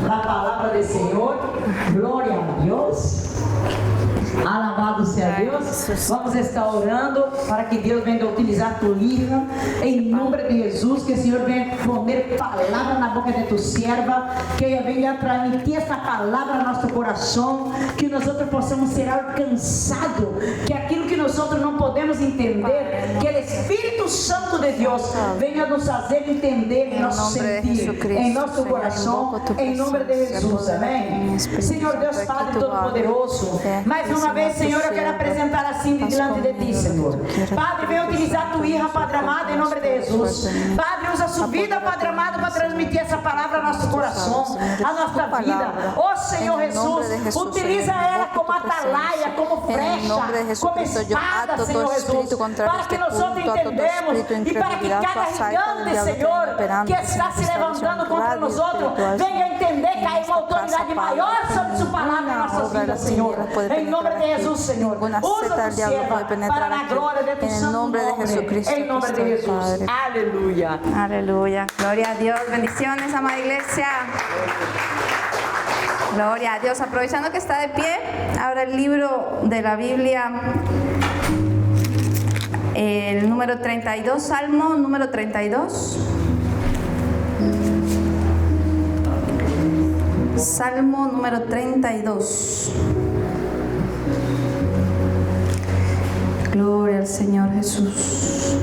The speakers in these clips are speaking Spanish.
la palabra del Señor. Gloria a Dios. Alabado sea Deus. Vamos estar orando para que Deus venha utilizar tu hija em nome de Jesus, que o Senhor venha poner palavra na boca de tu serva, que ela venha transmitir essa palavra no nosso coração, que nós outros possamos ser alcançados, que aquilo que nós outros não podemos entender, que o Espírito Santo de Deus venha nos fazer entender em nosso sentir, em nosso coração, em nome de Jesus, amém? Senhor Deus Padre Todo-Poderoso, mais uma vez, Senhor, eu quero apresentar assim diante de ti, Senhor. Padre, venha utilizar tua hija, Padre amado, em nome de Jesus. Padre, usa sua vida, Padre amado, para transmitir essa palavra ao nosso coração, à nossa vida. Oh, Senhor Jesus, utiliza ela como atalaia, como flecha, como espada, Senhor Jesus, para que nós entendemos e para que cada gigante, Senhor, que está se levantando contra nós outros, venha entender que há uma autoridade maior sobre sua palavra em nossas vidas, Senhor. Em nome de Jesus, Senhor. Usa tu serva para a glória de tu santo nome. Em nome de Jesus. Aleluya. Aleluya. Gloria a Dios. Bendiciones, amada iglesia. Gloria a Dios. Aprovechando que está de pie, ahora el libro de la Biblia, el número 32, Salmo número 32. Salmo número 32. Gloria al Señor Jesús.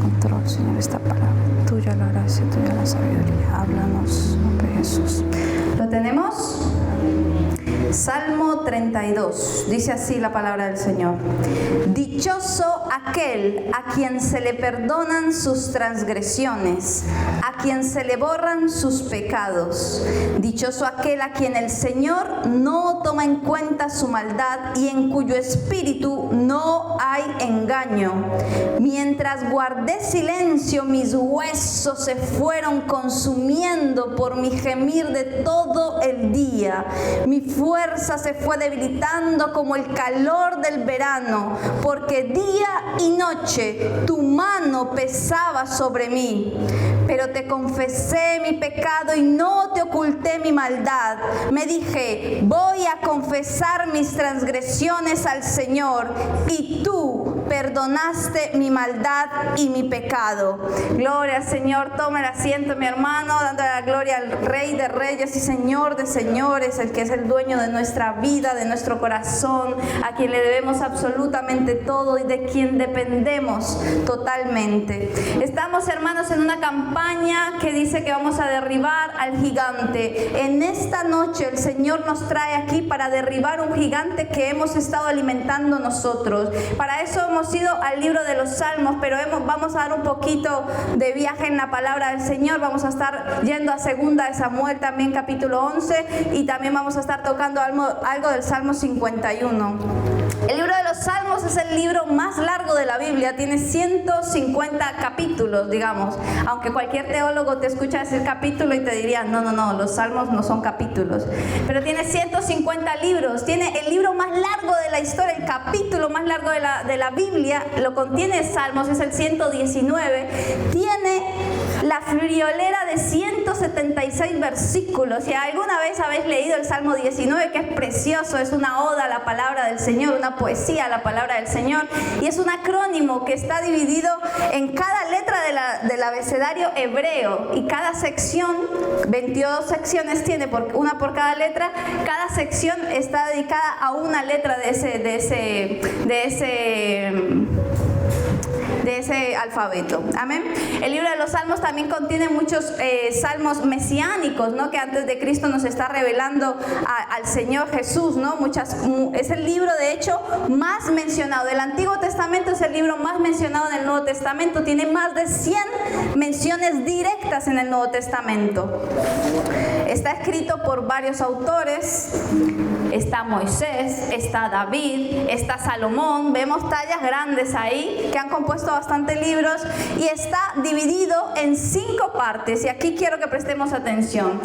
Control, Señor, esta palabra. Tuya la gracia, tuya la sabiduría. Háblanos, en nombre de Jesús. ¿Lo tenemos? Salmo 32. Dice así la palabra del Señor. Dichoso aquel a quien se le perdonan sus transgresiones, a quien se le borran sus pecados. Dichoso aquel a quien el Señor no toma en cuenta su maldad y en cuyo espíritu no hay engaño. Mientras guardé silencio, mis huesos se fueron consumiendo por mi gemir de todo el día. Mi fuerza se fue debilitando como el calor del verano, porque día y noche tu mano pesaba sobre mí. Pero te confesé mi pecado y no te oculté mi maldad. Me dije, voy a confesar mis transgresiones al Señor, y tú perdonaste mi maldad y mi pecado. Gloria al Señor. Toma el asiento, mi hermano, dándole la gloria al Rey de Reyes y Señor de Señores, el que es el dueño de nuestra vida, de nuestro corazón, a quien le debemos absolutamente todo y de quien dependemos totalmente. Estamos, hermanos, en una campaña que dice que vamos a derribar al gigante. En esta noche el Señor nos trae aquí para derribar un gigante que hemos estado alimentando nosotros. Para eso hemos ido al libro de los Salmos, pero vamos a dar un poquito de viaje en la palabra del Señor. Vamos a estar yendo a 2 de Samuel, también capítulo 11, y también vamos a estar tocando algo del Salmo 51. El libro de los Salmos es el libro más largo de la Biblia, tiene 150 capítulos, digamos, aunque cualquier teólogo te escucha decir capítulo y te diría, no, los Salmos no son capítulos, pero tiene 150 libros, tiene el libro más largo de la historia, el capítulo más largo de la Biblia, lo contiene Salmos, es el 119, tiene la friolera de 176 versículos. Si alguna vez habéis leído el Salmo 19, que es precioso, es una oda a la palabra del Señor, una poesía a la palabra del Señor, y es un acrónimo que está dividido en cada letra del abecedario hebreo, y cada sección, 22 secciones tiene, una por cada letra, cada sección está dedicada a una letra de ese alfabeto. Amén. El libro de los Salmos también contiene muchos salmos mesiánicos, ¿no? Que antes de Cristo nos está revelando al Señor Jesús, ¿no? Es el libro, de hecho, más mencionado del Antiguo Testamento, es el libro más mencionado en el Nuevo Testamento. Tiene más de 100 menciones directas en el Nuevo Testamento. Está escrito por varios autores. Está Moisés, está David, está Salomón. Vemos tallas grandes ahí que han compuesto bastantes libros, y está dividido en 5 partes, y aquí quiero que prestemos atención.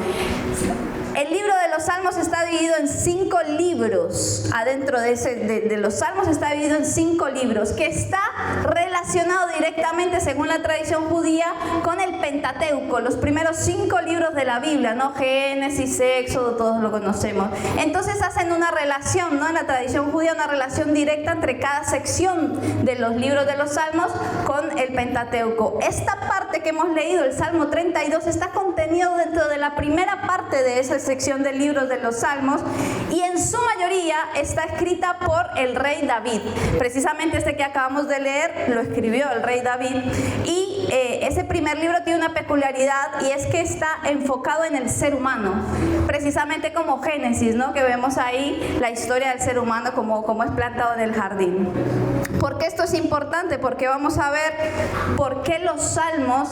El libro de los Salmos está dividido en 5 libros. Adentro de los Salmos está dividido en 5 libros, que está relacionado directamente, según la tradición judía, con el Pentateuco, los primeros 5 libros de la Biblia, ¿no? Génesis, Éxodo, todos lo conocemos. Entonces hacen una relación, ¿no? En la tradición judía, una relación directa entre cada sección de los libros de los Salmos con el Pentateuco. Esta parte que hemos leído, el Salmo 32, está contenido dentro de la primera parte de esa sección de libros de los Salmos, y en su mayoría está escrita por el rey David. Precisamente este que acabamos de leer lo escribió el rey David, y ese primer libro tiene una peculiaridad, y es que está enfocado en el ser humano, precisamente como Génesis, ¿no? Que vemos ahí la historia del ser humano como es plantado en el jardín. ¿Por qué esto es importante? Porque vamos a ver por qué los salmos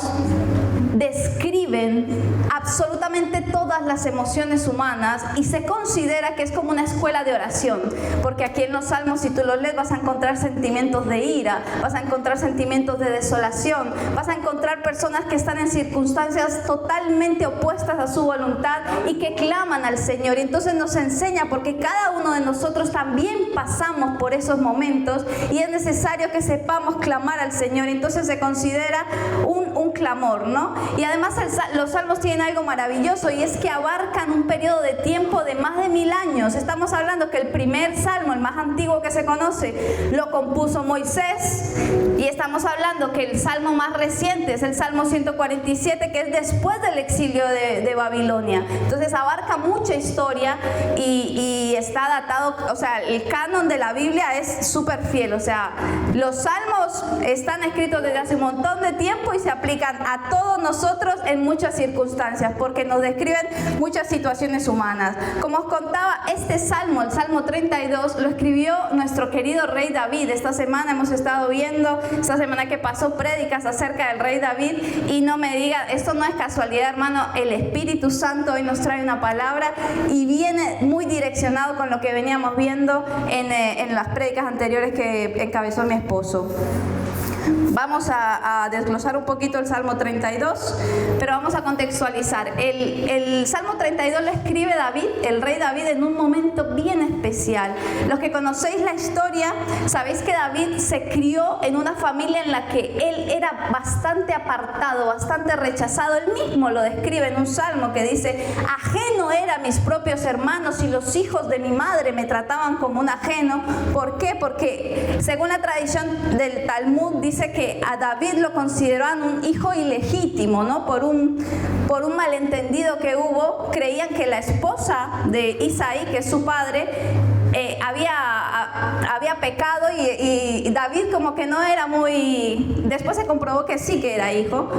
describen absolutamente todas las emociones humanas, y se considera que es como una escuela de oración, porque aquí en los Salmos, si tú los lees, vas a encontrar sentimientos de ira, vas a encontrar sentimientos de desolación, vas a encontrar personas que están en circunstancias totalmente opuestas a su voluntad y que claman al Señor. Y entonces nos enseña, porque cada uno de nosotros también pasamos por esos momentos y es necesario que sepamos clamar al Señor. Entonces se considera un clamor, ¿no? Y además los salmos tienen algo maravilloso, y es que abarcan un periodo de tiempo de más de 1000 años. Estamos hablando que el primer salmo, el más antiguo que se conoce, lo compuso Moisés, y estamos hablando que el salmo más reciente es el Salmo 147, que es después del exilio de Babilonia. Entonces abarca mucha historia y está datado, o sea, el canon de la Biblia es súper fiel. O sea, los salmos están escritos desde hace un montón de tiempo y se aplican a todos nosotros en muchas circunstancias, porque nos describen muchas situaciones humanas. Como os contaba, este salmo, el Salmo 32, lo escribió nuestro querido rey David. Esta semana hemos estado viendo, esta semana que pasó, prédicas acerca del rey David, y no me digan, esto no es casualidad, hermano, el Espíritu Santo hoy nos trae una palabra y viene muy direccionado con lo que veníamos viendo en las prédicas anteriores que encabezó mi esposo. Vamos a desglosar un poquito el Salmo 32, pero vamos a contextualizar. El Salmo 32 lo escribe David, el rey David, en un momento bien especial. Los que conocéis la historia, sabéis que David se crió en una familia en la que él era bastante apartado, bastante rechazado. Él mismo lo describe en un salmo que dice: ajeno era a mis propios hermanos, y los hijos de mi madre me trataban como un ajeno. ¿Por qué? Porque según la tradición del Talmud dice que a David lo consideraban un hijo ilegítimo, ¿no? Por un malentendido que hubo. Creían que la esposa de Isaí, que es su padre, había pecado, y David como que no era muy... Después se comprobó que sí que era hijo,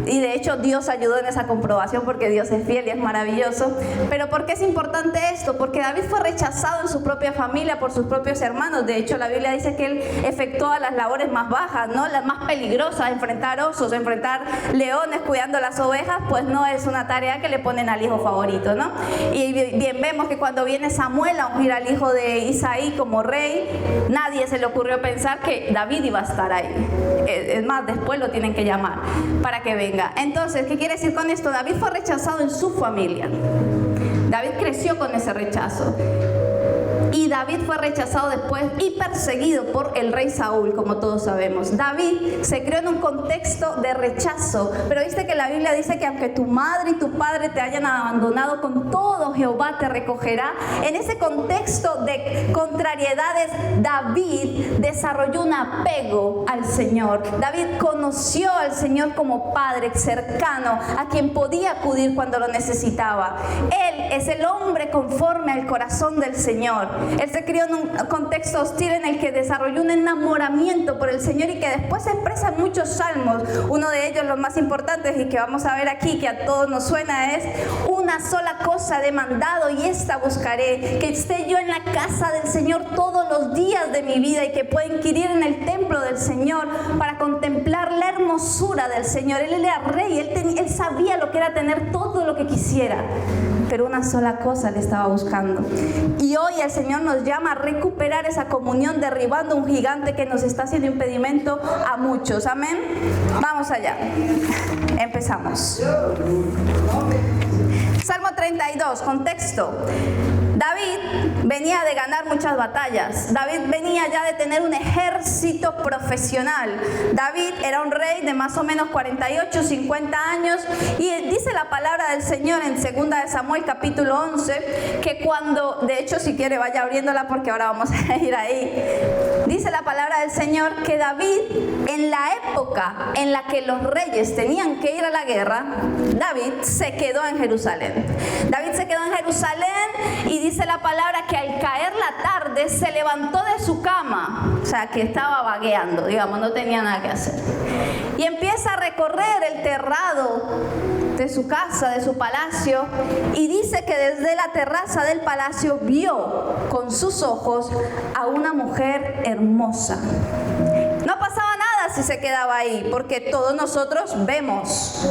y de hecho Dios ayudó en esa comprobación, porque Dios es fiel y es maravilloso. Pero ¿por qué es importante esto? Porque David fue rechazado en su propia familia por sus propios hermanos. De hecho, la Biblia dice que él efectuaba las labores más bajas, ¿no? Las más peligrosas: enfrentar osos, enfrentar leones, cuidando las ovejas. Pues no es una tarea que le ponen al hijo favorito, ¿no? Y bien vemos que cuando viene Samuel a ungir al hijo de Isaí como rey, nadie se le ocurrió pensar que David iba a estar ahí. Es más, después lo tienen que llamar para que venga. Entonces, ¿qué quiere decir con esto? David fue rechazado en su familia. David creció con ese rechazo. Y David fue rechazado después y perseguido por el rey Saúl, como todos sabemos. David se crió en un contexto de rechazo, pero viste que la Biblia dice que aunque tu madre y tu padre te hayan abandonado, con todo Jehová te recogerá. En ese contexto de contrariedades, David desarrolló un apego al Señor. David conoció al Señor como padre cercano, a quien podía acudir cuando lo necesitaba. Él es el hombre conforme al corazón del Señor. Él se crió en un contexto hostil en el que desarrolló un enamoramiento por el Señor, y que después se expresa en muchos salmos. Uno de ellos, los más importantes y que vamos a ver aquí, que a todos nos suena, es: una sola cosa he demandado y esta buscaré, que esté yo en la casa del Señor todos los días de mi vida, y que pueda inquirir en el templo del Señor para contemplar la hermosura del Señor. Él era rey, él sabía lo que era tener todo lo que quisiera, pero una sola cosa le estaba buscando. Y hoy el Señor nos llama a recuperar esa comunión, derribando un gigante que nos está haciendo impedimento a muchos. Amén. Vamos allá. Empezamos. Salmo 32, contexto. David venía de ganar muchas batallas. David venía ya de tener un ejército profesional. David era un rey de más o menos 48, 50 años. Y dice la palabra del Señor en 2 de Samuel capítulo 11, que cuando, de hecho si quiere vaya abriéndola porque ahora vamos a ir ahí. Dice la palabra del Señor que David, en la época en la que los reyes tenían que ir a la guerra, David se quedó en Jerusalén. David se quedó en Jerusalén y dice la palabra que al caer la tarde se levantó de su cama, o sea que estaba vagueando, digamos, no tenía nada que hacer. Y empieza a recorrer el terrado de su casa, de su palacio, y dice que desde la terraza del palacio vio con sus ojos a una mujer hermosa. No pasaba nada si se quedaba ahí, porque todos nosotros vemos.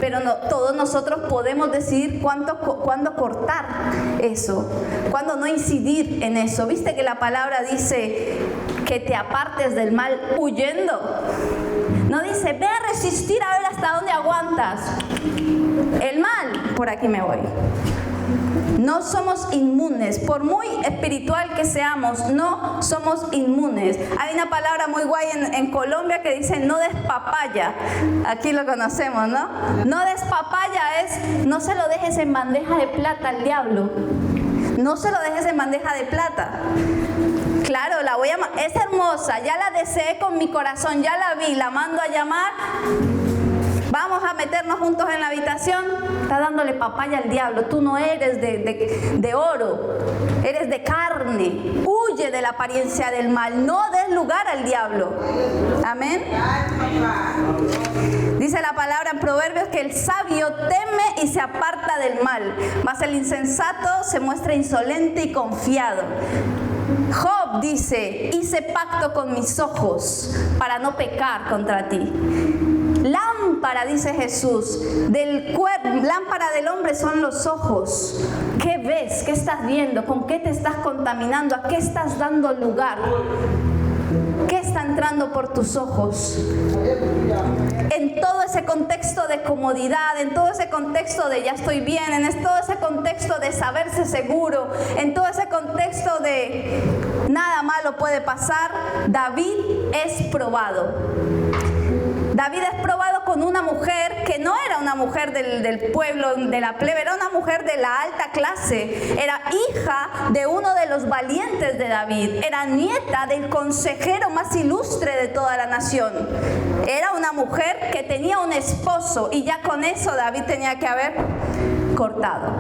Pero no, todos nosotros podemos decidir cuándo cortar eso, cuándo no incidir en eso. ¿Viste que la palabra dice que te apartes del mal huyendo? No dice, ve a resistir a ver hasta dónde aguantas. El mal, por aquí me voy. No somos inmunes, por muy espiritual que seamos, no somos inmunes. Hay una palabra muy guay en Colombia que dice no des papaya. Aquí lo conocemos, ¿no? No des papaya es no se lo dejes en bandeja de plata al diablo. No se lo dejes en bandeja de plata. Claro, la voy a es hermosa, ya la deseé con mi corazón, ya la vi, la mando a llamar. Vamos a meternos juntos en la habitación. Está dándole papaya al diablo. Tú no eres de oro, eres de carne. Huye de la apariencia del mal. No des lugar al diablo. Amén. Dice la palabra en Proverbios que el sabio teme y se aparta del mal, mas el insensato se muestra insolente y confiado. Job dice, hice pacto con mis ojos para no pecar contra ti. Lámpara, dice Jesús, lámpara del hombre son los ojos. ¿Qué ves? ¿Qué estás viendo? ¿Con qué te estás contaminando? ¿A qué estás dando lugar? ¿Qué está entrando por tus ojos? En todo ese contexto de comodidad, en todo ese contexto de ya estoy bien, en todo ese contexto de saberse seguro, en todo ese contexto de nada malo puede pasar, David es probado. David es probado con una mujer que no era una mujer del pueblo, de la plebe, era una mujer de la alta clase, era hija de uno de los valientes de David, era nieta del consejero más ilustre de toda la nación, era una mujer que tenía un esposo y ya con eso David tenía que haber cortado.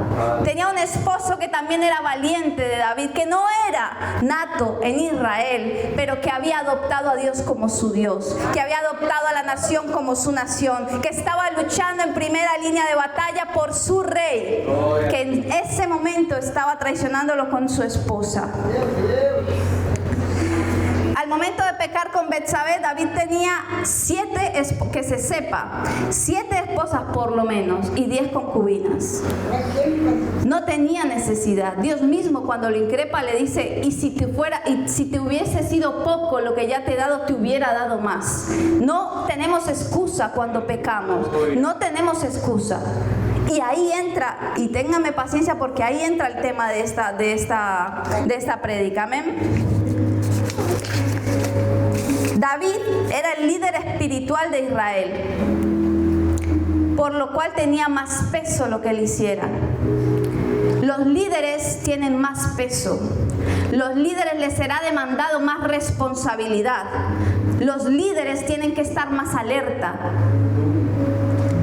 Tenía un esposo que también era valiente de David, que no era nato en Israel, pero que había adoptado a Dios como su Dios, que había adoptado a la nación como su nación, que estaba luchando en primera línea de batalla por su rey, que en ese momento estaba traicionándolo con su esposa. Al momento de pecar con Betsabé, David tenía 7 esposas por lo menos y 10 concubinas. No tenía necesidad. Dios mismo cuando lo increpa le dice, y si te hubiese sido poco lo que ya te he dado, te hubiera dado más. No tenemos excusa cuando pecamos. No tenemos excusa. Y ahí entra, y ténganme paciencia porque ahí entra el tema de esta prédica. Amén. David era el líder espiritual de Israel, por lo cual tenía más peso lo que él hiciera. Los líderes tienen más peso. Los líderes les será demandado más responsabilidad. Los líderes tienen que estar más alerta.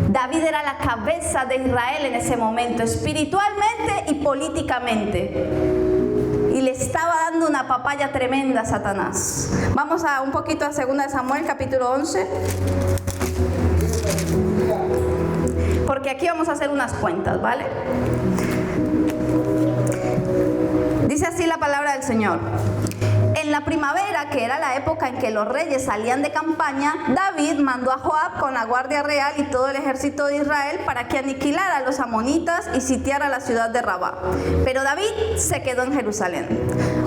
David era la cabeza de Israel en ese momento, espiritualmente y políticamente. Y le estaba dando una papaya tremenda a Satanás. Vamos un poquito a 2 de Samuel, capítulo 11. Porque aquí vamos a hacer unas cuentas, ¿vale? Dice así la palabra del Señor. En En la primavera, que era la época en que los reyes salían de campaña, David mandó a Joab con la guardia real y todo el ejército de Israel para que aniquilara a los amonitas y sitiara la ciudad de Rabá. Pero David se quedó en Jerusalén.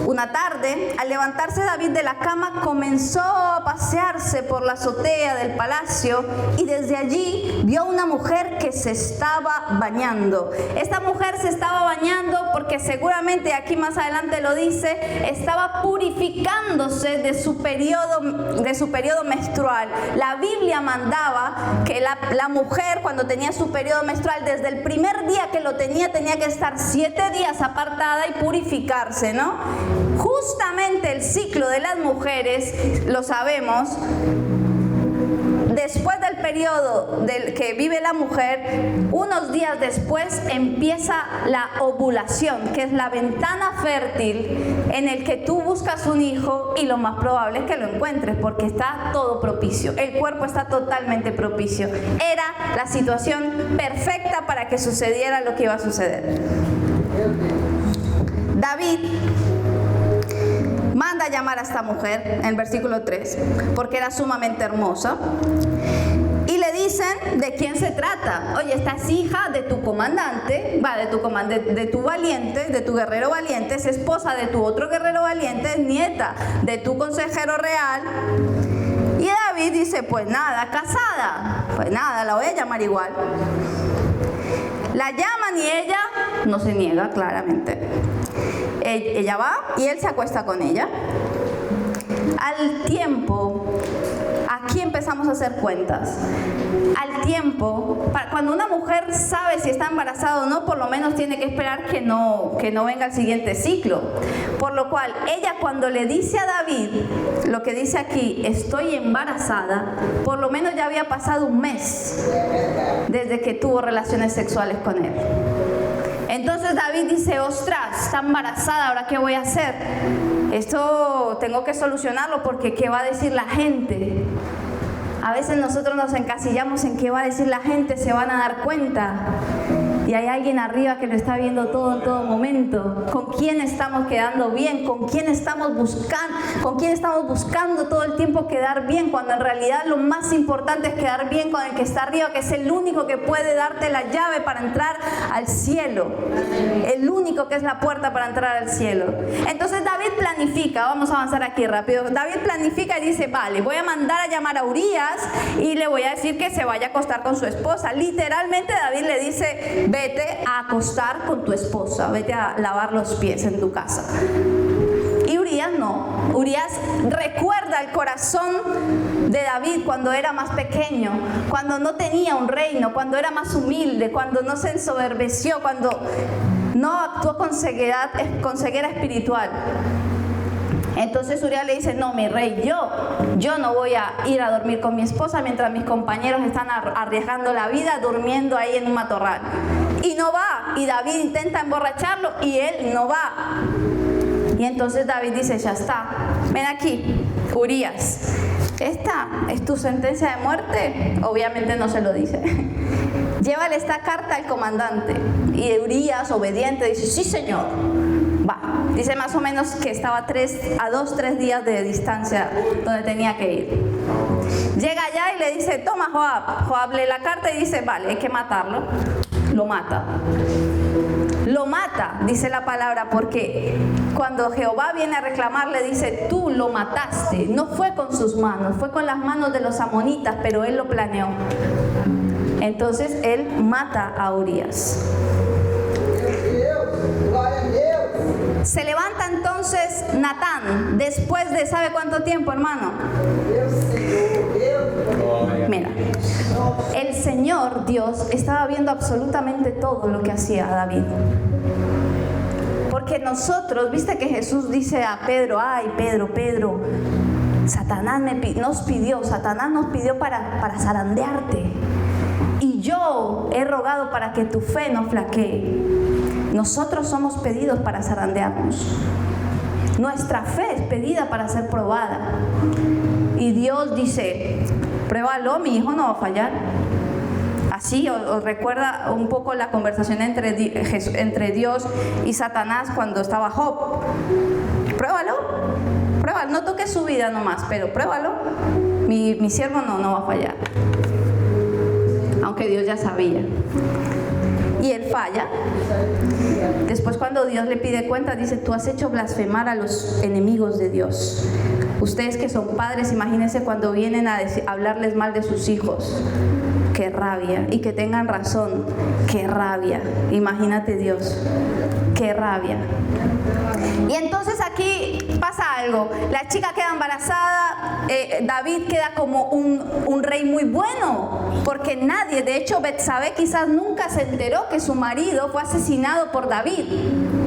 Una tarde, al levantarse David de la cama, comenzó a pasearse por la azotea del palacio y desde allí vio una mujer que se estaba bañando. Esta mujer se estaba bañando porque seguramente, aquí más adelante lo dice, estaba purificándose de su periodo menstrual. La Biblia mandaba que la mujer, cuando tenía su periodo menstrual, desde el primer día que lo tenía que estar 7 días apartada y purificarse, ¿no? Justamente el ciclo de las mujeres, lo sabemos, después del periodo que vive la mujer, unos días después empieza la ovulación, que es la ventana fértil en el que tú buscas un hijo y lo más probable es que lo encuentres porque está todo propicio, el cuerpo está totalmente propicio. Era la situación perfecta para que sucediera lo que iba a suceder. David manda a llamar a esta mujer en el versículo 3 porque era sumamente hermosa y le dicen de quién se trata. Oye, esta es hija de tu comandante, de tu valiente, de tu guerrero valiente, es esposa de tu otro guerrero valiente, es nieta de tu consejero real. Y David dice, pues nada, casada, pues nada, la voy a llamar igual. La llaman y ella no se niega, claramente. Ella va y él se acuesta con ella. Al tiempo, aquí empezamos a hacer cuentas. Al tiempo, cuando una mujer sabe si está embarazada o no, por lo menos tiene que esperar que no venga el siguiente ciclo. Por lo cual, ella cuando le dice a David, lo que dice aquí, estoy embarazada, por lo menos ya había pasado un mes desde que tuvo relaciones sexuales con él. Entonces David dice, ostras, está embarazada, ¿ahora qué voy a hacer? Esto tengo que solucionarlo porque ¿qué va a decir la gente? A veces nosotros nos encasillamos en qué va a decir la gente, se van a dar cuenta. Y hay alguien arriba que lo está viendo todo en todo momento. ¿Con quién estamos quedando bien? ¿Con quién estamos buscando todo el tiempo quedar bien? Cuando en realidad lo más importante es quedar bien con el que está arriba, que es el único que puede darte la llave para entrar al cielo. El único que es la puerta para entrar al cielo. Entonces David planifica, vamos a avanzar aquí rápido. David planifica y dice, vale, voy a mandar a llamar a Urías y le voy a decir que se vaya a acostar con su esposa. Literalmente David le dice, vete a acostar con tu esposa, vete a lavar los pies en tu casa. Y Urías no. Urías recuerda el corazón de David cuando era más pequeño, cuando no tenía un reino, cuando era más humilde, cuando no se ensoberbeció, cuando no actuó con ceguera espiritual. Entonces Urías le dice, no, mi rey, yo no voy a ir a dormir con mi esposa mientras mis compañeros están arriesgando la vida durmiendo ahí en un matorral. Y no va, y David intenta emborracharlo y él no va. Y entonces David dice, ya está, ven aquí, Urías, ¿esta es tu sentencia de muerte? Obviamente no se lo dice. Llévale esta carta al comandante. Y Urías, obediente, dice, sí señor. Va, dice más o menos que estaba a 2-3 días de distancia donde tenía que ir. Llega allá y le dice, toma Joab. Joab lee la carta y dice, vale, hay que matarlo. Lo mata. Lo mata, dice la palabra, porque cuando Jehová viene a reclamarle dice, tú lo mataste. No fue con sus manos, fue con las manos de los amonitas, pero él lo planeó. Entonces él mata a Urías. Se levanta entonces Natán, después de ¿sabe cuánto tiempo, hermano? Mira, el Señor Dios estaba viendo absolutamente todo lo que hacía David. Porque nosotros, viste que Jesús dice a Pedro, ay Pedro, Satanás nos pidió para zarandearte. Y yo he rogado para que tu fe no flaquee. Nosotros somos pedidos para zarandearnos. Nuestra fe es pedida para ser probada. Y Dios dice, pruébalo, mi hijo no va a fallar. Así os recuerda un poco la conversación entre Dios y Satanás cuando estaba Job. Pruébalo, pruébalo, no toques su vida nomás, pero pruébalo. Mi siervo no va a fallar. Aunque Dios ya sabía. Y él falla. Después, cuando Dios le pide cuentas, dice: tú has hecho blasfemar a los enemigos de Dios. Ustedes que son padres, imagínense cuando vienen a hablarles mal de sus hijos. Qué rabia. Y que tengan razón. Qué rabia. Imagínate Dios. Qué rabia. Y entonces aquí pasa algo. La chica queda embarazada. David queda como un rey muy bueno. Porque nadie, de hecho Betsabé quizás nunca se enteró que su marido fue asesinado por David.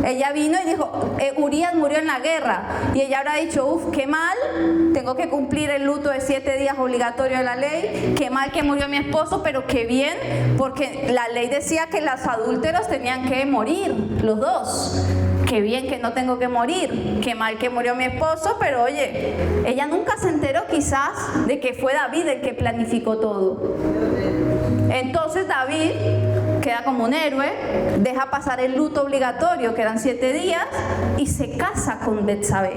Ella vino y dijo: Urías murió en la guerra. Y ella habrá dicho: uf, qué mal, tengo que cumplir el luto de 7 días obligatorio de la ley. Qué mal que murió mi esposo, pero qué bien, porque la ley decía que los adúlteros tenían que morir, los dos. Qué bien que no tengo que morir. Qué mal que murió mi esposo, pero oye, ella nunca se enteró quizás de que fue David el que planificó todo. Entonces David queda como un héroe, deja pasar el luto obligatorio, que eran 7 días, y se casa con Betsabé.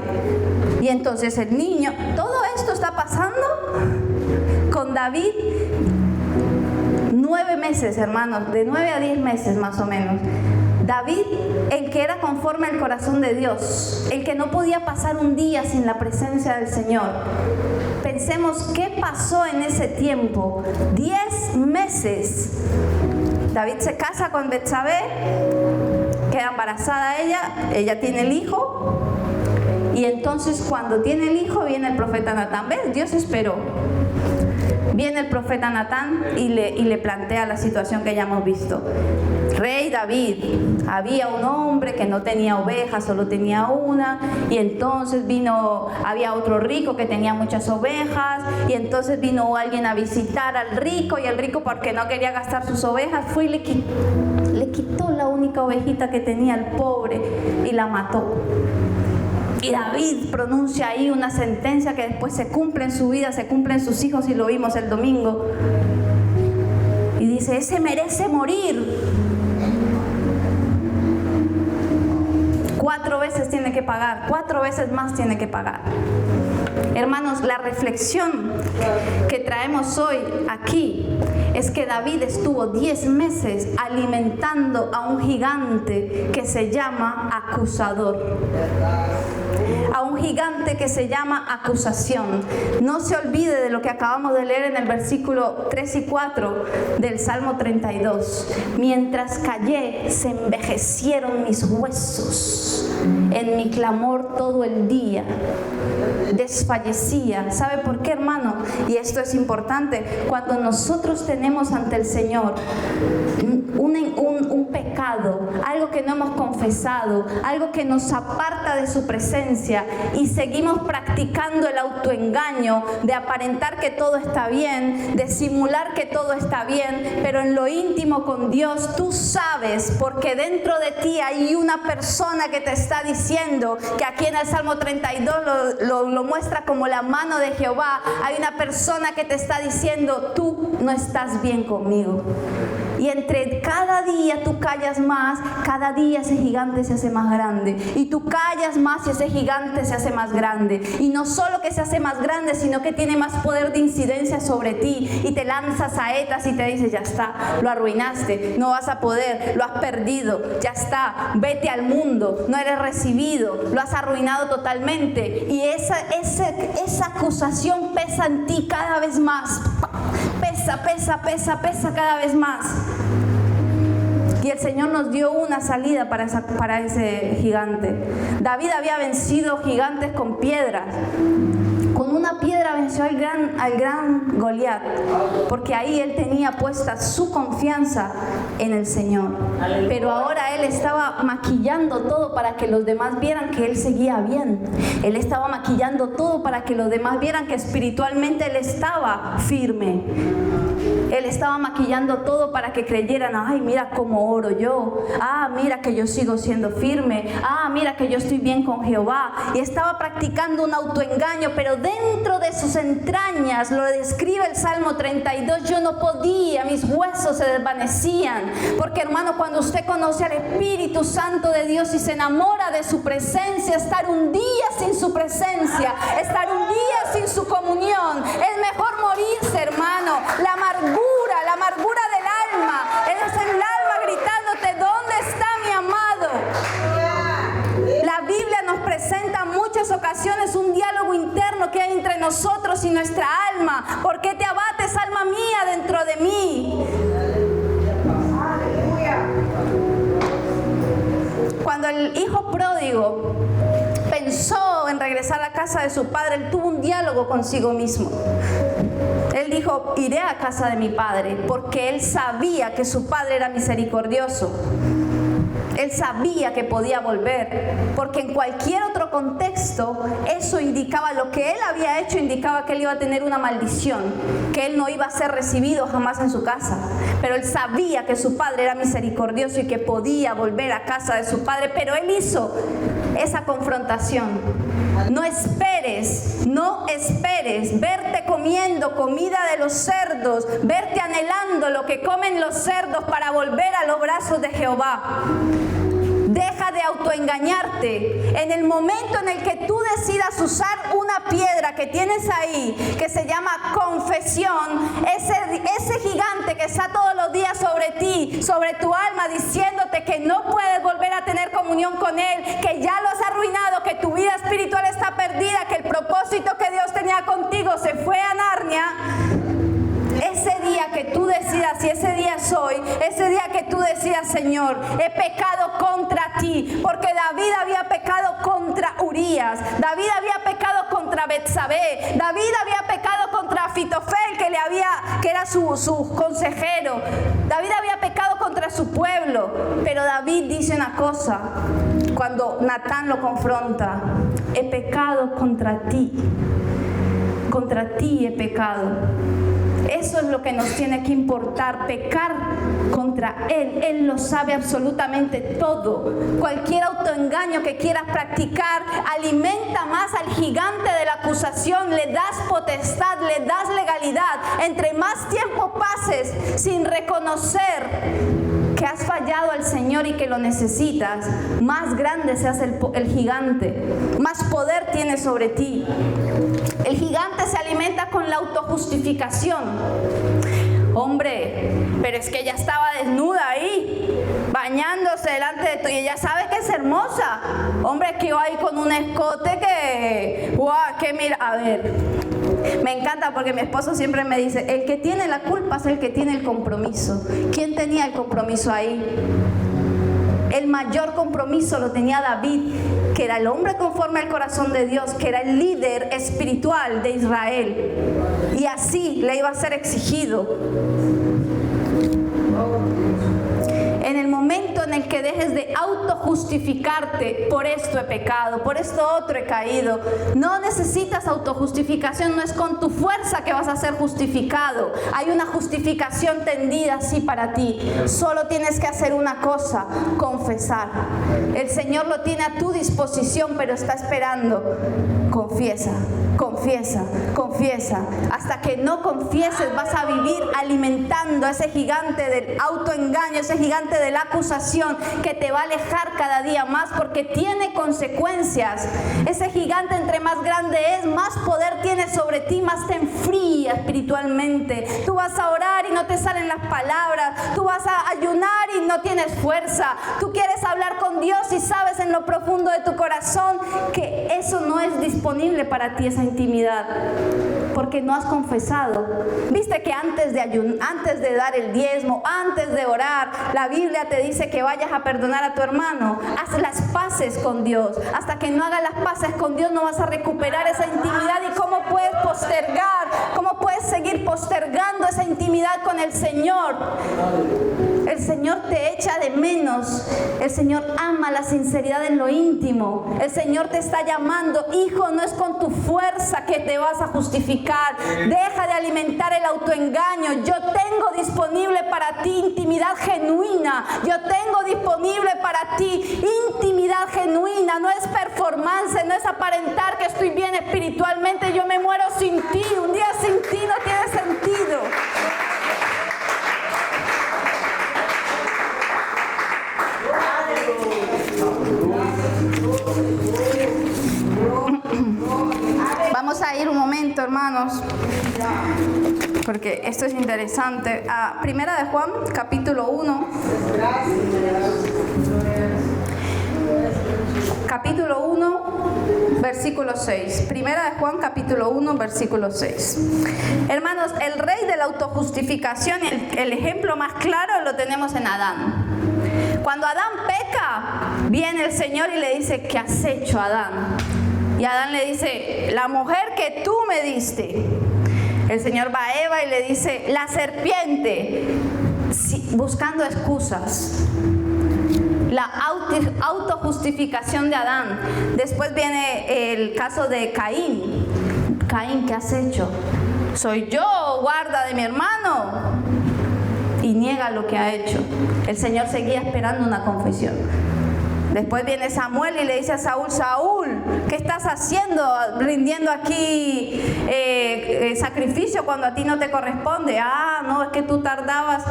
Y entonces el niño, todo esto está pasando con David 9 meses, hermanos, de 9 a 10 meses más o menos. David, el que era conforme al corazón de Dios, el que no podía pasar un día sin la presencia del Señor. Pensemos qué pasó en ese tiempo. 10 meses. David se casa con Betsabé, queda embarazada ella tiene el hijo, y entonces cuando tiene el hijo viene el profeta Natán. ¿Ves? Dios esperó. Viene el profeta Natán y le plantea la situación que ya hemos visto. Rey David, había un hombre que no tenía ovejas, solo tenía una, y entonces había otro rico que tenía muchas ovejas, y entonces vino alguien a visitar al rico, y el rico, porque no quería gastar sus ovejas, fue y le quitó la única ovejita que tenía al pobre y la mató. Y David pronuncia ahí una sentencia que después se cumple en su vida, se cumple en sus hijos, y lo vimos el domingo. Y dice: ese merece morir. 4 veces tiene que pagar, 4 veces más tiene que pagar. Hermanos, la reflexión que traemos hoy aquí es que David estuvo 10 meses alimentando a un gigante que se llama acusador. A un gigante que se llama acusación. No se olvide de lo que acabamos de leer en el versículo 3 y 4 del Salmo 32. Mientras callé, se envejecieron mis huesos. En mi clamor todo el día desfallecía. ¿Sabe por qué, hermano? Y esto es importante. Cuando nosotros tenemos ante el Señor un pecado, algo que no hemos confesado, algo que nos aparta de su presencia, y seguimos practicando el autoengaño de aparentar que todo está bien, de simular que todo está bien, pero en lo íntimo con Dios tú sabes, porque dentro de ti hay una persona que te está diciendo, que aquí en el Salmo 32 lo muestra como la mano de Jehová. Hay una persona que te está diciendo: tú no estás bien conmigo. Y entre cada día tú callas más, cada día ese gigante se hace más grande. Y tú callas más y ese gigante se hace más grande. Y no solo que se hace más grande, sino que tiene más poder de incidencia sobre ti. Y te lanza saetas y te dice: ya está, lo arruinaste, no vas a poder, lo has perdido, ya está, vete al mundo, no eres recibido, lo has arruinado totalmente. Y esa acusación pesa en ti cada vez más. Pesa cada vez más. Y el Señor nos dio una salida para ese gigante. David había vencido gigantes con piedras. Con una piedra venció al gran Goliat, porque ahí él tenía puesta su confianza en el Señor. Pero ahora él estaba maquillando todo para que los demás vieran que él seguía bien. Él estaba maquillando todo para que los demás vieran que espiritualmente él estaba firme. Él estaba maquillando todo para que creyeran, ay, mira cómo oro yo, mira que yo sigo siendo firme, mira que yo estoy bien con Jehová. Y estaba practicando un autoengaño, pero dentro de sus entrañas, lo describe el Salmo 32, yo no podía, mis huesos se desvanecían. Porque hermano, cuando usted conoce al Espíritu Santo de Dios y se enamora de su presencia, estar un día sin su presencia, estar un día sin su comunión, es mejor morirse, hermano. La amargura del alma, es el alma gritándote, ¿dónde está mi amado? La Biblia nos presenta en muchas ocasiones un diálogo interno que hay entre nosotros y nuestra alma. ¿Por qué te abates, alma mía, dentro de mí? Cuando el hijo pródigo pensó en regresar a la casa de su padre, él tuvo un diálogo consigo mismo. Él dijo, iré a casa de mi padre, porque él sabía que su padre era misericordioso. Él sabía que podía volver, porque en cualquier otro contexto eso indicaba, lo que él había hecho indicaba que él iba a tener una maldición, que él no iba a ser recibido jamás en su casa. Pero él sabía que su padre era misericordioso y que podía volver a casa de su padre, pero él hizo esa confrontación. No esperes verte comiendo comida de los cerdos, verte anhelando lo que comen los cerdos para volver a los brazos de Jehová. Deja de autoengañarte. En el momento en el que tú decidas usar una piedra que tienes ahí, que se llama confesión, ese gigante que está todos los días sobre ti, sobre tu alma, diciéndote que no puedes volver a tener comunión con Él, que ya lo has arruinado, que tu vida espiritual está perdida, que el propósito que Dios tenía contigo se fue a Narnia. Ese día que tú decidas, y ese día es hoy, ese día que tú decidas, Señor, he pecado contra ti, porque David había pecado contra Urías, David había pecado contra Betsabé, David había pecado contra Afitofel, que era su consejero, David había pecado contra su pueblo. Pero David dice una cosa cuando Natán lo confronta: he pecado contra ti he pecado. Eso es lo que nos tiene que importar, pecar contra Él. Él lo sabe absolutamente todo. Cualquier autoengaño que quieras practicar alimenta más al gigante de la acusación, le das potestad, le das legalidad. Entre más tiempo pases sin reconocer que has fallado al Señor y que lo necesitas, más grande se hace el gigante, más poder tiene sobre ti. El gigante se alimenta con la autojustificación. Hombre, pero es que ella estaba desnuda ahí, bañándose delante de tú, y ella sabe que es hermosa. Hombre, que iba ahí con un escote que, ¡guau! Que mira, a ver, me encanta porque mi esposo siempre me dice, el que tiene la culpa es el que tiene el compromiso. ¿Quién tenía el compromiso ahí? El mayor compromiso lo tenía David, que era el hombre conforme al corazón de Dios, que era el líder espiritual de Israel. Y así le iba a ser exigido. En el momento en el que dejes de autojustificarte, por esto he pecado, por esto otro he caído, no necesitas autojustificación, no es con tu fuerza que vas a ser justificado. Hay una justificación tendida así para ti. Solo tienes que hacer una cosa: confesar. El Señor lo tiene a tu disposición, pero está esperando. Confiesa, confiesa, confiesa. Hasta que no confieses, vas a vivir alimentando a ese gigante del autoengaño, ese gigante de la acusación, que te va a alejar cada día más, porque tiene consecuencias. Ese gigante, entre más grande es, más poder tiene sobre ti, más te enfría espiritualmente. Tú vas a orar y no te salen las palabras, tú vas a ayunar y no tienes fuerza, tú quieres hablar con Dios y sabes en lo profundo de tu corazón que eso no es disponible para ti, esa intimidad, porque no has confesado. Viste que antes de dar el diezmo, antes de orar, la Biblia te dice que vayas a perdonar a tu hermano. Haz las paces con Dios. Hasta que no hagas las paces con Dios, no vas a recuperar esa intimidad. ¿Y cómo puedes postergar? ¿Cómo puedes seguir postergando esa intimidad con el Señor? El Señor te echa de menos. El Señor ama la sinceridad en lo íntimo. El Señor te está llamando, hijo, no es con tu fuerza que te vas a justificar. Deja de alimentar el autoengaño. Yo tengo disponible para ti intimidad genuina. Yo tengo disponible para ti intimidad genuina. No es performance, no es aparentar que estoy bien espiritualmente. Yo me muero sin ti. Un día sin ti no tiene sentido. Vamos a ir un momento, hermanos, porque esto es interesante. Primera de Juan, capítulo 1. Capítulo 1, versículo 6. Primera de Juan, capítulo 1, versículo 6. Hermanos, el rey de la autojustificación, el ejemplo más claro lo tenemos en Adán. Cuando Adán peca, viene el Señor y le dice, ¿qué has hecho, Adán? Y Adán le dice, la mujer que tú me diste. El Señor va a Eva y le dice, la serpiente, buscando excusas. La autojustificación de Adán. Después viene el caso de Caín. Caín, ¿qué has hecho? ¿Soy yo, guarda de mi hermano? Y niega lo que ha hecho. El Señor seguía esperando una confesión. Después viene Samuel y le dice a Saúl, Saúl, ¿qué estás haciendo? Rindiendo aquí sacrificio cuando a ti no te corresponde. Ah, no, es que tú tardabas.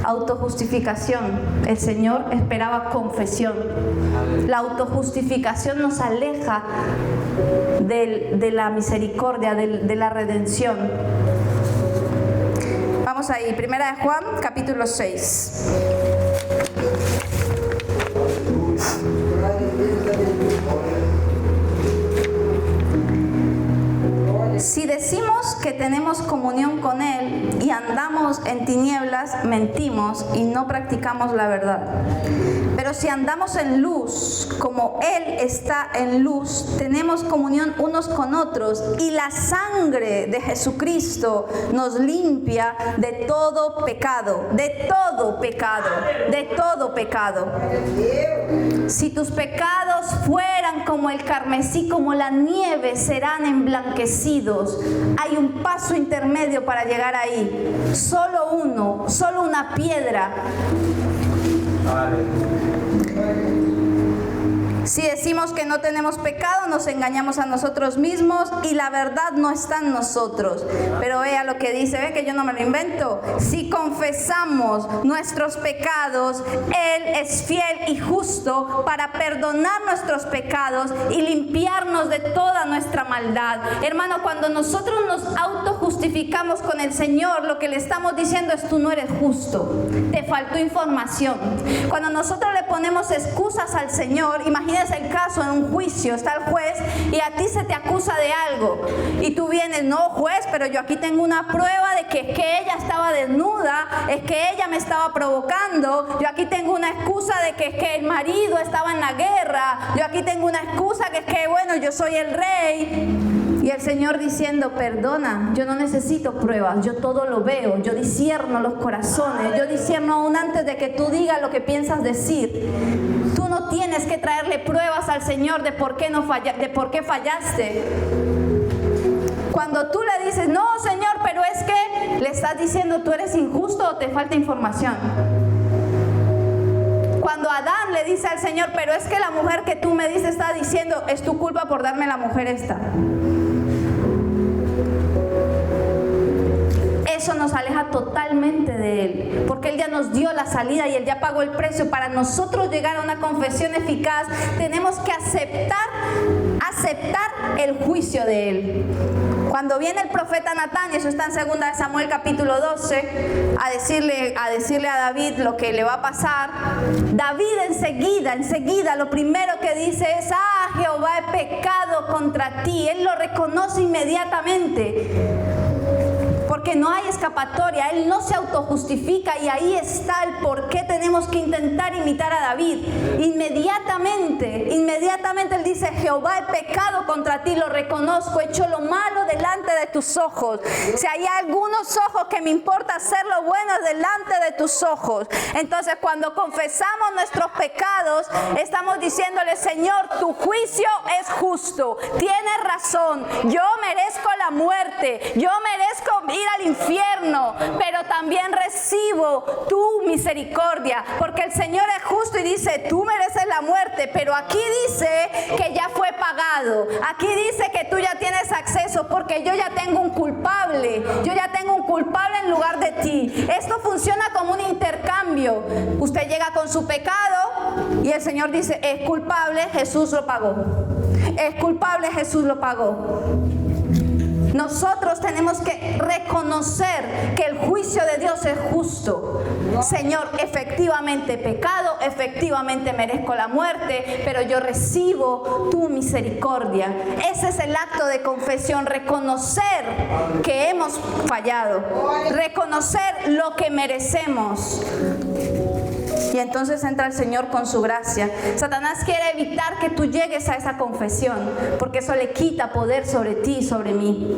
Autojustificación. El Señor esperaba confesión. La autojustificación nos aleja de la misericordia, de la redención. Vamos ahí, Primera de Juan, capítulo 6. Si decimos que tenemos comunión con Él y andamos en tinieblas, mentimos y no practicamos la verdad. Pero si andamos en luz, como Él está en luz, tenemos comunión unos con otros y la sangre de Jesucristo nos limpia de todo pecado, de todo pecado, de todo pecado. Si tus pecados fueran como el carmesí, como la nieve, serán emblanquecidos. Hay un paso intermedio para llegar ahí. Solo uno, solo una piedra. Si decimos que no tenemos pecado, nos engañamos a nosotros mismos y la verdad no está en nosotros. Pero vea lo que dice, ve que yo no me lo invento. Si confesamos nuestros pecados, Él es fiel y justo para perdonar nuestros pecados y limpiarnos de toda nuestra maldad. Hermano, cuando nosotros nos autojustificamos con el Señor, lo que le estamos diciendo es: tú no eres justo, te faltó información. Cuando nosotros le ponemos excusas al Señor, imagínense el caso en un juicio, está el juez y a ti se te acusa de algo y tú vienes, no juez, pero yo aquí tengo una prueba de que ella estaba desnuda, es que ella me estaba provocando, yo aquí tengo una excusa de que es que el marido estaba en la guerra, yo aquí tengo una excusa que es que bueno, yo soy el rey. Y el Señor diciendo: perdona, yo no necesito pruebas, yo todo lo veo, yo discierno los corazones, yo discierno aún antes de que tú digas lo que piensas decir. Tú no tienes que traerle pruebas al Señor de por qué fallaste. Cuando tú le dices: no, Señor, pero es que, le estás diciendo: tú eres injusto o te falta información. Cuando Adán le dice al Señor: pero es que la mujer que tú me dices, está diciendo: es tu culpa por darme la mujer esta. Eso nos aleja totalmente de Él, porque Él ya nos dio la salida y Él ya pagó el precio. Para nosotros llegar a una confesión eficaz, tenemos que aceptar el juicio de Él. Cuando viene el profeta Natán, y eso está en 2 Samuel capítulo 12, a decirle a David lo que le va a pasar, David enseguida, lo primero que dice es: ah, Jehová, he pecado contra ti. Él lo reconoce inmediatamente. Porque no hay escapatoria, Él no se autojustifica, y ahí está el por qué tenemos que intentar imitar a David. Inmediatamente inmediatamente él dice: Jehová, he pecado contra ti, lo reconozco, he hecho lo malo delante de tus ojos. Si hay algunos ojos que me importa hacer lo bueno delante de tus ojos. Entonces, cuando confesamos nuestros pecados, estamos diciéndole: Señor, tu juicio es justo, tienes razón, yo merezco la muerte, yo merezco ir al infierno, pero también recibo tu misericordia, porque el Señor es justo y dice: tú mereces la muerte, pero aquí dice que ya fue pagado, aquí dice que tú ya tienes acceso, porque yo ya tengo un culpable, yo ya tengo un culpable en lugar de ti. Esto funciona como un intercambio. Usted llega con su pecado y el Señor dice: es culpable, Jesús lo pagó. Es culpable, Jesús lo pagó. Nosotros tenemos que reconocer que el juicio de Dios es justo. Señor, efectivamente he pecado, efectivamente merezco la muerte, pero yo recibo tu misericordia. Ese es el acto de confesión, reconocer que hemos fallado, reconocer lo que merecemos. Y entonces entra el Señor con su gracia. Satanás quiere evitar que tú llegues a esa confesión, porque eso le quita poder sobre ti y sobre mí.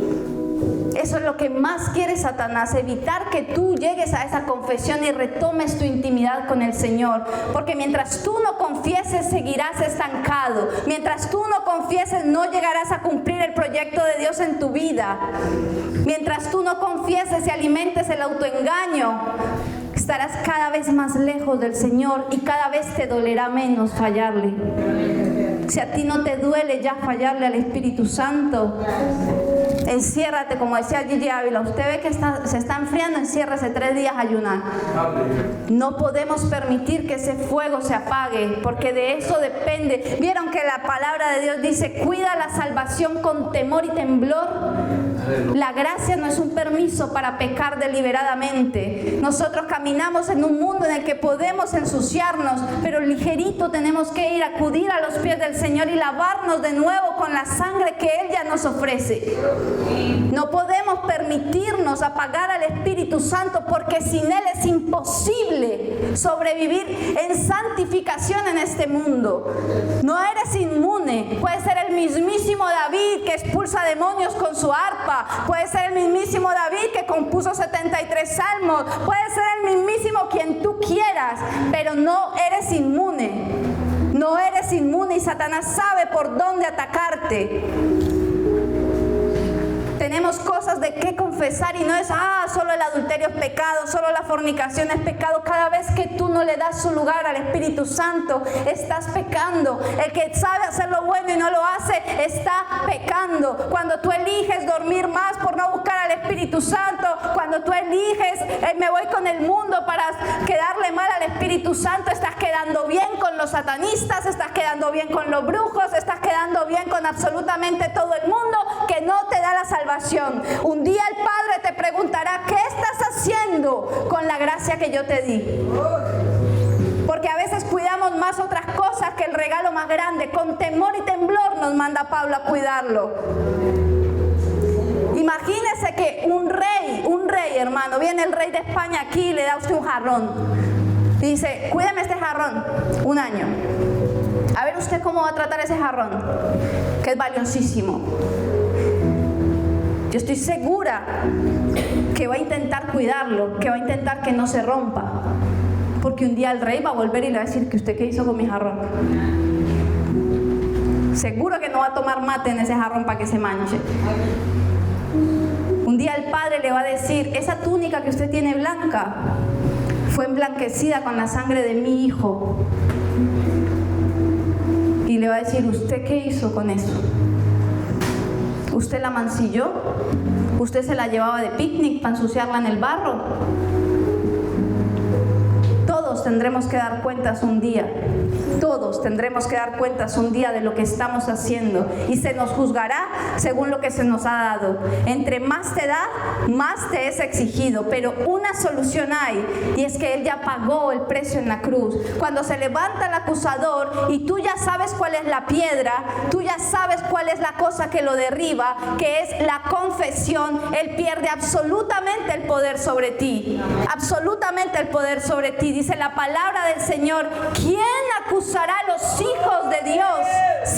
Eso es lo que más quiere Satanás, evitar que tú llegues a esa confesión y retomes tu intimidad con el Señor. Porque mientras tú no confieses, seguirás estancado. Mientras tú no confieses, no llegarás a cumplir el proyecto de Dios en tu vida. Mientras tú no confieses y alimentes el autoengaño, estarás cada vez más lejos del Señor y cada vez te dolerá menos fallarle. Si a ti no te duele ya fallarle al Espíritu Santo, enciérrate, como decía Gigi Ávila. Usted ve que se está enfriando, enciérrese 3 días a ayunar. No podemos permitir que ese fuego se apague, porque de eso depende. ¿Vieron que la palabra de Dios dice: cuida la salvación con temor y temblor? La gracia no es un permiso para pecar deliberadamente. Nosotros caminamos en un mundo en el que podemos ensuciarnos, pero ligerito tenemos que ir a acudir a los pies del Señor y lavarnos de nuevo con la sangre que Él ya nos ofrece. No podemos permitirnos apagar al Espíritu Santo, porque sin Él es imposible sobrevivir en santificación en este mundo. No eres inmune. Puede ser el mismísimo David que expulsa demonios con su arpa. Puede ser el mismísimo David que compuso 73 salmos. Puede ser el mismísimo quien tú quieras, pero no eres inmune. No eres inmune y Satanás sabe por dónde atacarte. Tenemos cosas de qué confesar y no es: solo el adulterio es pecado, solo la fornicación es pecado. Cada vez que tú no le das su lugar al Espíritu Santo, estás pecando. El que sabe hacer lo bueno y no lo hace, está pecando. Cuando tú eliges dormir más por no buscar al Espíritu Santo, cuando tú eliges me voy con el mundo para quedarle mal al Espíritu Santo, estás quedando bien con los satanistas, estás quedando bien con los brujos, estás quedando bien con absolutamente todo el mundo que no te da la salvación. Un día el Padre te preguntará: ¿qué estás haciendo con la gracia que yo te di? Porque a veces cuidamos más otras cosas que el regalo más grande. Con temor y temblor nos manda Pablo a cuidarlo. Imagínese que un rey, hermano, viene el rey de España aquí y le da a usted un jarrón. Y dice: cuídame este jarrón 1 año. A ver usted cómo va a tratar ese jarrón, que es valiosísimo. Yo estoy segura que va a intentar cuidarlo, que va a intentar que no se rompa. Porque un día el rey va a volver y le va a decir: ¿que usted qué hizo con mi jarrón? Seguro que no va a tomar mate en ese jarrón para que se manche. Un día el Padre le va a decir: esa túnica que usted tiene blanca fue emblanquecida con la sangre de mi hijo. Y le va a decir: ¿usted qué hizo con eso? ¿Usted la mancilló? ¿Usted se la llevaba de picnic para ensuciarla en el barro? Todos tendremos que dar cuentas un día. Todos tendremos que dar cuentas un día de lo que estamos haciendo, y se nos juzgará según lo que se nos ha dado. Entre más te da, más te es exigido, pero una solución hay, y es que Él ya pagó el precio en la cruz. Cuando se levanta el acusador y tú ya sabes cuál es la piedra, tú ya sabes cuál es la cosa que lo derriba, que es la confesión, Él pierde absolutamente el poder sobre ti, absolutamente el poder sobre ti. Dice la palabra del Señor: ¿quién acusará a los hijos de Dios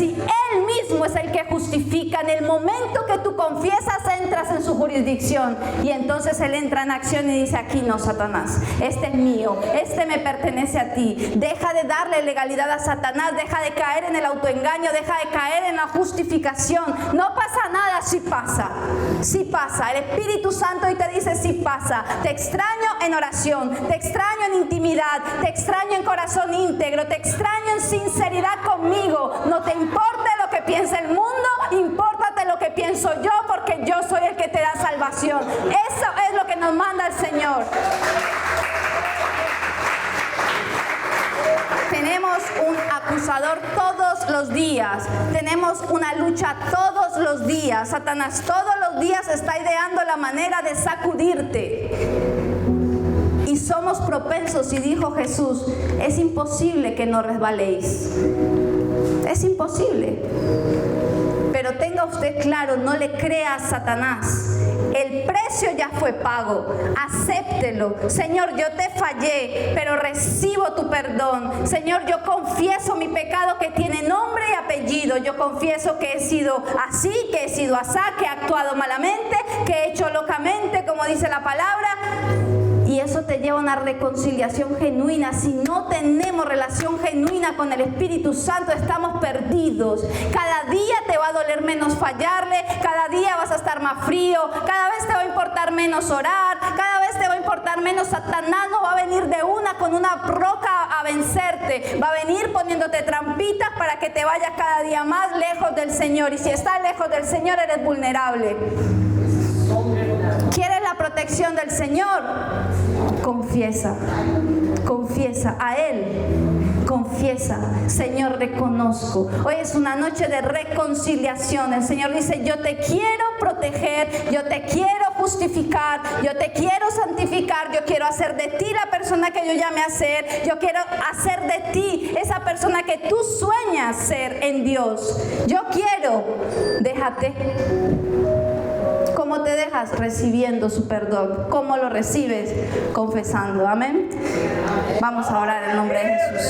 si Él mismo es el que justifica, en el momento que tú confiesas, entras en su jurisdicción. Y entonces Él entra en acción y dice: aquí no, Satanás, este es mío, este me pertenece a ti. Deja de darle legalidad a Satanás, deja de caer en el autoengaño, deja de caer en la justificación. No pasa nada, sí pasa, sí pasa. El Espíritu Santo hoy te dice: sí pasa. Te extraño en oración, te extraño en intimidad, te extraño en corazón íntegro, te extraño en sinceridad conmigo. No te importe lo que piense el mundo, impórtate lo que pienso yo, porque yo soy el que te da salvación. Eso es lo que nos manda el Señor. Tenemos un acusador todos los días. Tenemos una lucha todos los días. Satanás todos los días está ideando la manera de sacudirte. Y somos propensos, y dijo Jesús: es imposible que no resbaléis. Es imposible. Pero tenga usted claro, no le crea a Satanás. El precio ya fue pago. Acéptelo. Señor, yo te fallé, pero recibo tu perdón. Señor, yo confieso mi pecado que tiene nombre y apellido. Yo confieso que he sido así, que he sido asá, que he actuado malamente, que he hecho locamente, como dice la palabra. Y eso te lleva a una reconciliación genuina. Si no tenemos relación genuina con el Espíritu Santo, estamos perdidos. Cada día te va a doler menos fallarle, cada día vas a estar más frío, cada vez te va a importar menos orar, cada vez te va a importar menos. Satanás no va a venir de una con una roca a vencerte, va a venir poniéndote trampitas para que te vayas cada día más lejos del Señor. Y si estás lejos del Señor, eres vulnerable. ¿Quieres la protección del Señor? Confiesa, confiesa a Él, confiesa: Señor, reconozco. Hoy es una noche de reconciliación. El Señor dice: yo te quiero proteger, yo te quiero justificar, yo te quiero santificar, yo quiero hacer de ti la persona que yo llamé a ser, yo quiero hacer de ti esa persona que tú sueñas ser en Dios. Yo quiero, déjate. ¿Cómo te dejas? Recibiendo su perdón. ¿Cómo lo recibes? Confesando. Amén. Vamos a orar en el nombre de Jesús.